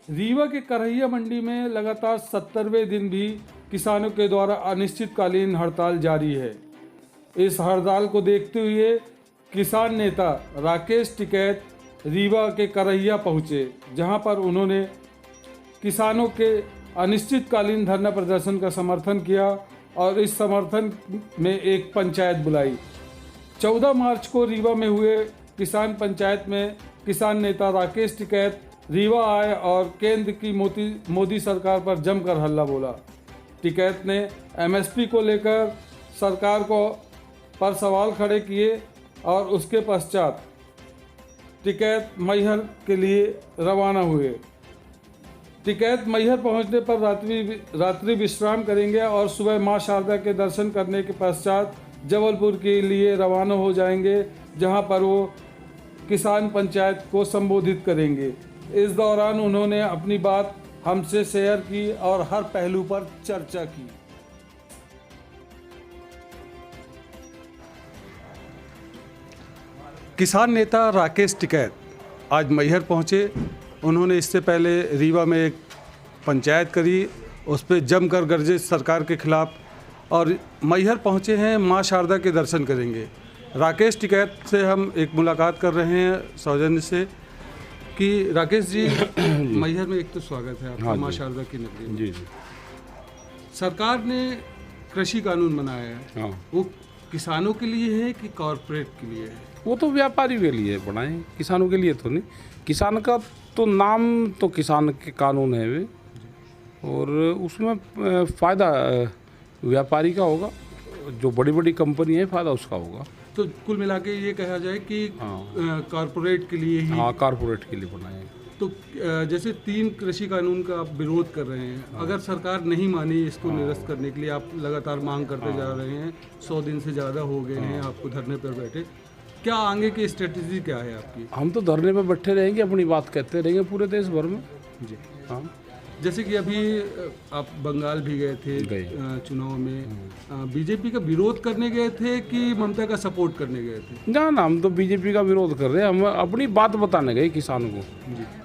रीवा के करहिया मंडी में लगातार 70वें दिन भी किसानों के द्वारा अनिश्चितकालीन हड़ताल जारी है। इस हड़ताल को देखते हुए किसान नेता राकेश टिकैत रीवा के करहिया पहुंचे, जहां पर उन्होंने किसानों के अनिश्चितकालीन धरना प्रदर्शन का समर्थन किया और इस समर्थन में एक पंचायत बुलाई। 14 मार्च को रीवा में हुए किसान पंचायत में किसान नेता राकेश टिकैत रीवा आए और केंद्र की मोदी सरकार पर जमकर हल्ला बोला। टिकैत ने एमएसपी को लेकर सरकार पर सवाल खड़े किए और उसके पश्चात टिकैत मैहर के लिए रवाना हुए। टिकैत मैहर पहुंचने पर रात्रि विश्राम करेंगे और सुबह मां शारदा के दर्शन करने के पश्चात जबलपुर के लिए रवाना हो जाएंगे, जहां पर वो किसान पंचायत को संबोधित करेंगे। इस दौरान उन्होंने अपनी बात हमसे शेयर की और हर पहलू पर चर्चा की। किसान नेता राकेश टिकैत आज मैहर पहुंचे। उन्होंने इससे पहले रीवा में एक पंचायत करी, उस पर जमकर गरजे सरकार के खिलाफ, और मैहर पहुंचे हैं, मां शारदा के दर्शन करेंगे। राकेश टिकैत से हम एक मुलाकात कर रहे हैं सौजन्य से कि राकेश जी मैहर में एक तो स्वागत है आपका। मां शारदा की नगरी में जी सरकार ने कृषि कानून बनाया है, वो किसानों के लिए है कि कॉरपोरेट के लिए है? वो तो व्यापारी के लिए बनाए, किसानों के लिए तो नहीं। किसान का तो नाम तो किसान के कानून है वे, और उसमें फ़ायदा व्यापारी का होगा, जो बड़ी बड़ी कंपनी है फ़ायदा उसका होगा। तो कुल मिला के ये कहा जाए कि कॉरपोरेट के लिए ही, हाँ कॉरपोरेट के लिए बनाए। तो जैसे 3 कृषि कानून का आप विरोध कर रहे हैं, अगर सरकार नहीं मानी इसको निरस्त करने के लिए, आप लगातार मांग करते जा रहे हैं, 100 दिन से ज़्यादा हो गए हैं आपको धरने पर बैठे, क्या आगे की स्ट्रेटजी क्या है आपकी? हम तो धरने पर बैठे रहेंगे, अपनी बात कहते रहेंगे पूरे देश भर में जी। हाँ, जैसे कि अभी आप बंगाल भी गए थे चुनाव में, बीजेपी का विरोध करने गए थे कि ममता का सपोर्ट करने गए थे? ना हम तो बीजेपी का विरोध कर रहे हैं, हम अपनी बात बताने गए किसानों को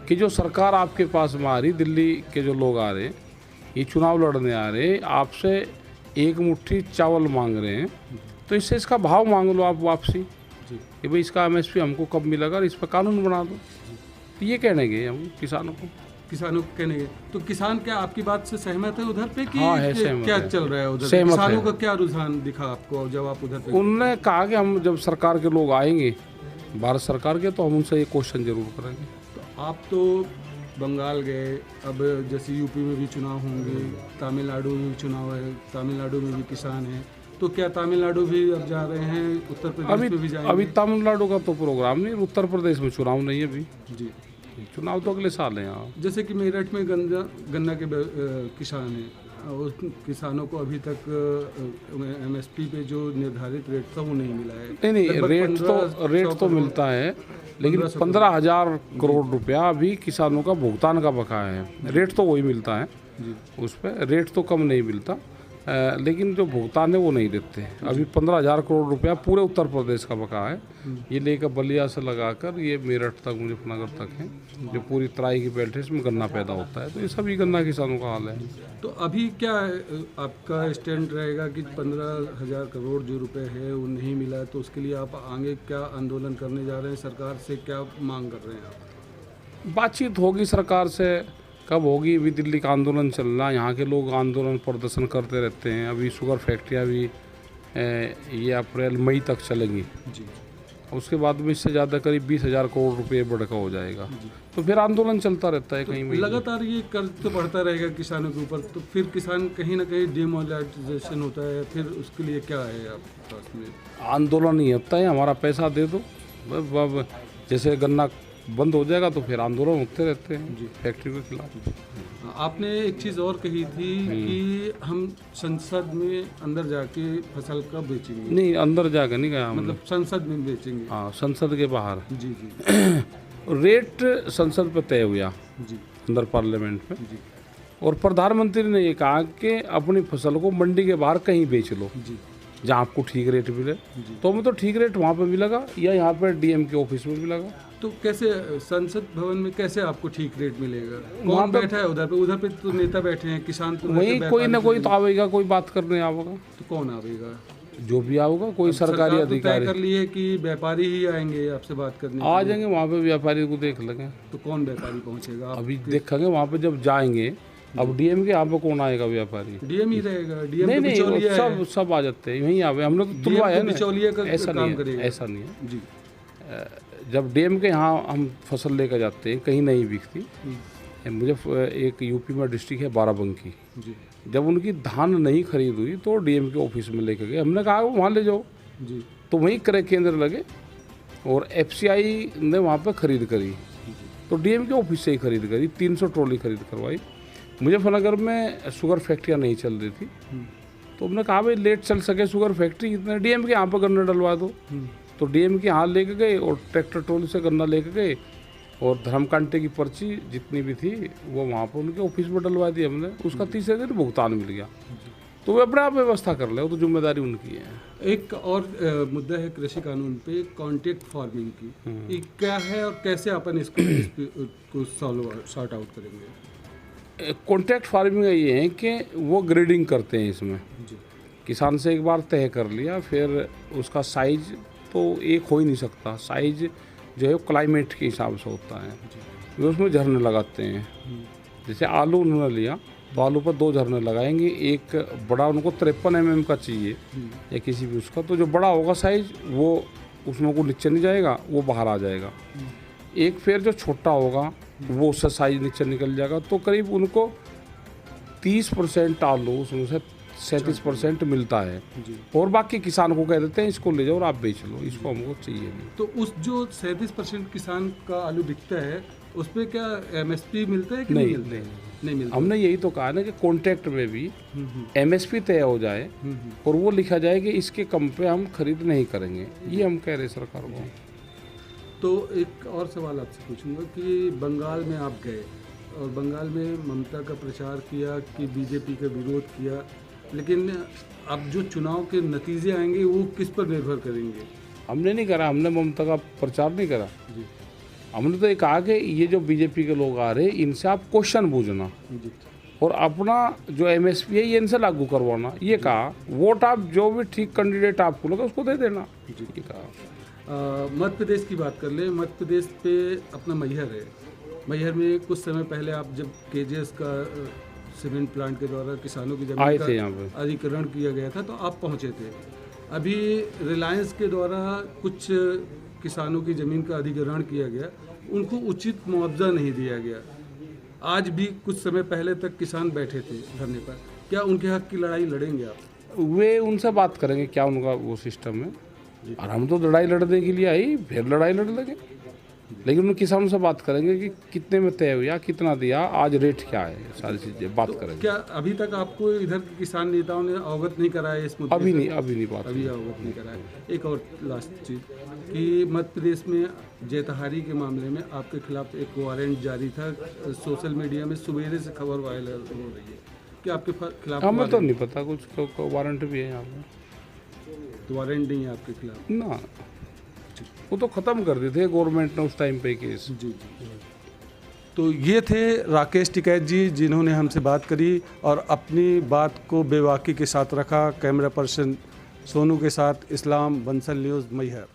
कि जो सरकार आपके पास में आ रही, दिल्ली के जो लोग आ रहे हैं, ये चुनाव लड़ने आ रहे हैं, आपसे एक मुट्ठी चावल मांग रहे हैं, तो इससे इसका भाव मांग लो आप वापसी कि भाई इसका एमएसपी हमको कब मिलेगा और इस पर कानून बना दो। तो ये कहने गए हम किसानों को कहने गए। तो किसान क्या आपकी बात से सहमत है उधर पे कि हाँ है, क्या चल रहा है उधर? किसानों का क्या रुझान दिखा आपको जब आप उधर पे? उन्होंने कहा कि हम जब सरकार के लोग आएंगे, भारत सरकार के, तो हम उनसे ये क्वेश्चन जरूर करेंगे। तो आप तो बंगाल गए, अब जैसे यूपी में भी चुनाव होंगे, तमिलनाडु में भी चुनाव है, तमिलनाडु में भी किसान है, तो क्या तमिलनाडु भी अब जा रहे हैं, उत्तर प्रदेश में भी जाएंगे? अभी तमिलनाडु का तो प्रोग्राम नहीं, उत्तर प्रदेश में चुनाव नहीं है अभी जी। चुनाव तो अगले साल है यहाँ। जैसे कि मेरठ में गन्ना के किसान हैं, उस किसानों को अभी तक एमएसपी पे जो निर्धारित रेट था वो नहीं मिला है। नहीं रेट तो मिलता है, लेकिन 15,000 करोड़ रुपया अभी किसानों का भुगतान का बकाया है। रेट तो वही मिलता है उस पर, रेट तो कम नहीं मिलता, लेकिन जो भुगतान है वो नहीं देते। अभी 15,000 करोड़ रुपया पूरे उत्तर प्रदेश का बकाया है। ये लेकर बलिया से लगाकर ये मेरठ तक, मुजफ्फरनगर तक है, जो पूरी तराई की बेल्ट है, इसमें गन्ना पैदा होता है। तो ये सभी गन्ना किसानों का हाल है। तो अभी क्या आपका स्टैंड रहेगा कि 15,000 करोड़ जो रुपए है वो नहीं मिला, तो उसके लिए आप आगे क्या आंदोलन करने जा रहे हैं? सरकार से क्या मांग कर रहे हैं आप? बातचीत होगी सरकार से, कब होगी? अभी दिल्ली का आंदोलन चल रहा है, यहाँ के लोग आंदोलन प्रदर्शन करते रहते हैं। अभी शुगर फैक्ट्रियाँ भी ये अप्रैल मई तक चलेंगी जी। उसके बाद में इससे ज़्यादा करीब 20,000 करोड़ रुपये बढ़का हो जाएगा, तो फिर आंदोलन चलता रहता है। तो कहीं लगातार ये कर्ज तो बढ़ता रहेगा किसानों के ऊपर, तो फिर किसान कहीं ना कहीं डिमोनेटाइजेशन होता है, फिर उसके लिए क्या है आपके पास में? आंदोलन ही होता है, हमारा पैसा दे दो। जैसे गन्ना बंद हो जाएगा तो फिर आंदोलन होते रहते हैं जी, फैक्ट्री के खिलाफ। आपने एक चीज़ और कही थी कि हम संसद में अंदर जाके फसल कब बेचेंगे? नहीं, अंदर जाकर नहीं गया, मतलब संसद में बेचेंगे? हाँ, संसद के बाहर। जी जी। रेट संसद पे तय हुआ जी, अंदर पार्लियामेंट में जी। और प्रधानमंत्री ने ये कहा कि अपनी फसल को मंडी के बाहर कहीं बेच लो। जी। जहाँ आपको ठीक रेट मिले। तो हमें तो ठीक रेट वहाँ पे मिलेगा या यहाँ पे डीएम के ऑफिस में मिलेगा। तो कैसे संसद भवन में कैसे आपको ठीक रेट मिलेगा? वहाँ कौन बैठा है उधर पे? उधर पे तो नेता बैठे हैं, किसान तो वहीं कोई ना कोई तो आवेगा, कोई बात करने आवेगा। तो कौन आवेगा? जो भी आवेगा, कोई सरकारी सरकार तो अधिकारी तय कर लिए कि व्यापारी ही आएंगे आपसे बात करने। आ जाएंगे वहाँ पे, व्यापारी को देख लेंगे। तो कौन व्यापारी पहुंचेगा? अभी देखेंगे वहाँ पे जब जाएंगे। अब डीएम के यहाँ पे कौन आएगा? व्यापारी। डीएम ही रहेगा। डीएम नहीं तो नहीं, वो बिचौलिया है। सब आ जाते हैं, यहीं आवे। हमने तो तुलवाया है बिचौलिया का ना, ऐसा काम नहीं है, करेगा। ऐसा नहीं है। जी। जब डीएम के यहाँ हम फसल लेकर जाते हैं, कहीं नहीं बिकती। मुझे एक यूपी में डिस्ट्रिक्ट है बाराबंकी, जी जब उनकी धान नहीं खरीद हुई तो डीएम के ऑफिस में लेकर गए। हमने कहा वहाँ ले जाओ, जी। तो वहीं क्रय केंद्र लगे और एफसीआई ने वहाँ पे खरीद करी। तो डीएम के ऑफिस से ही खरीद करी, 300 ट्रॉली खरीद करवाई। मुजफ्फरनगर में शुगर फैक्ट्रियाँ नहीं चल रही थी, तो हमने कहा भाई लेट चल सके शुगर फैक्ट्री, इतने डीएम के यहाँ पर गन्ना डलवा दो। तो डीएम के यहाँ लेके गए और ट्रैक्टर ट्रॉली से गन्ना लेके गए और धर्मकांटे की पर्ची जितनी भी थी वो वहाँ पर उनके ऑफिस में डलवा दी हमने। उसका तीसरे दिन भुगतान मिल गया। तो वे अपने आप व्यवस्था कर ले, वो तो जिम्मेदारी उनकी है। एक और मुद्दा है कृषि कानून पे, कॉन्ट्रैक्ट फार्मिंग की। ये क्या है और कैसे अपन इसको सॉर्ट आउट करेंगे? कॉन्ट्रैक्ट फार्मिंग ये है कि वो ग्रेडिंग करते हैं इसमें। जी। किसान से एक बार तय कर लिया, फिर उसका साइज तो एक हो ही नहीं सकता। साइज जो है क्लाइमेट के हिसाब से होता है। वे उसमें झरने लगाते हैं। जैसे आलू उन्होंने लिया तो आलू पर 2 झरने लगाएंगे। एक बड़ा उनको 53 mm का चाहिए या किसी भी उसका, तो जो बड़ा होगा साइज वो उसमें को नीचे नहीं जाएगा, वो बाहर आ जाएगा। एक फिर जो छोटा होगा वो उससे साइज नीचे निकल जाएगा। तो करीब उनको 30% आलू उसमें से 37% मिलता है और बाकी किसान को कह देते हैं इसको ले जाओ और आप बेच लो, इसको हमको चाहिए नहीं। तो उस जो 37% किसान का आलू बिकता है उस पर क्या एमएसपी मिलता है कि नहीं मिलता है? नहीं मिलता। हमने यही तो कहा ना कि कॉन्ट्रैक्ट में भी एमएसपी तय हो जाए और वो लिखा जाए कि इसके कम पे हम खरीद नहीं करेंगे। ये हम कह रहे सरकार को। तो एक और सवाल आपसे पूछूंगा कि बंगाल में आप गए और बंगाल में ममता का प्रचार किया कि बीजेपी का विरोध किया, लेकिन अब जो चुनाव के नतीजे आएंगे वो किस पर निर्भर करेंगे? हमने नहीं करा, हमने ममता का प्रचार नहीं करा। जी। हमने तो ये कहा कि ये जो बीजेपी के लोग आ रहे हैं इनसे आप क्वेश्चन पूछना जी। और अपना जो एमएसपी है ये इनसे लागू करवाना। ये कहा वोट आप जो भी ठीक कैंडिडेट आपको लगा उसको दे देना। जी। ये कहा। मध्य प्रदेश की बात कर ले। मध्य प्रदेश पे अपना मैहर है। मैहर में कुछ समय पहले आप जब केजेएस का सीमेंट प्लांट के द्वारा किसानों की आए जमीन थे यहाँ पे, का अधिग्रहण किया गया था, तो आप पहुँचे थे। अभी रिलायंस के द्वारा कुछ किसानों की ज़मीन का अधिग्रहण किया गया, उनको उचित मुआवजा नहीं दिया गया। आज भी कुछ समय पहले तक किसान बैठे थे धरने पर। क्या उनके हक की लड़ाई लड़ेंगे आप? वे उनसे बात करेंगे क्या उनका वो सिस्टम है। और हम तो लड़ाई लड़ने के लिए आई, फिर लड़ाई लड़ लेंगे। लेकिन उन किसानों से बात करेंगे कि कितने में तय हुआ, कितना दिया, आज रेट क्या है, सारी चीज़ें बात करेंगे। क्या अभी तक आपको इधर के किसान नेताओं ने अवगत नहीं कराया इस मुद्दे अभी से? नहीं बात। अभी अवगत नहीं कराया। एक और लास्ट चीज़ कि मध्य प्रदेश में जैतहारी के मामले में आपके खिलाफ एक वारंट जारी था। सोशल मीडिया में सवेरे से खबर वायरल हो रही है कि आपके खिलाफ हमें तो नहीं पता कुछ वारंट भी है यहाँ पे। तो वारंट नहीं है आपके खिलाफ ना, वो तो ख़त्म कर दिए थे गवर्नमेंट ने उस टाइम पे केस। जी जी। तो ये थे राकेश टिकैत जी जिन्होंने हमसे बात करी और अपनी बात को बेबाकी के साथ रखा। कैमरा पर्सन सोनू के साथ इस्लाम बंसल न्यूज़ मैहर।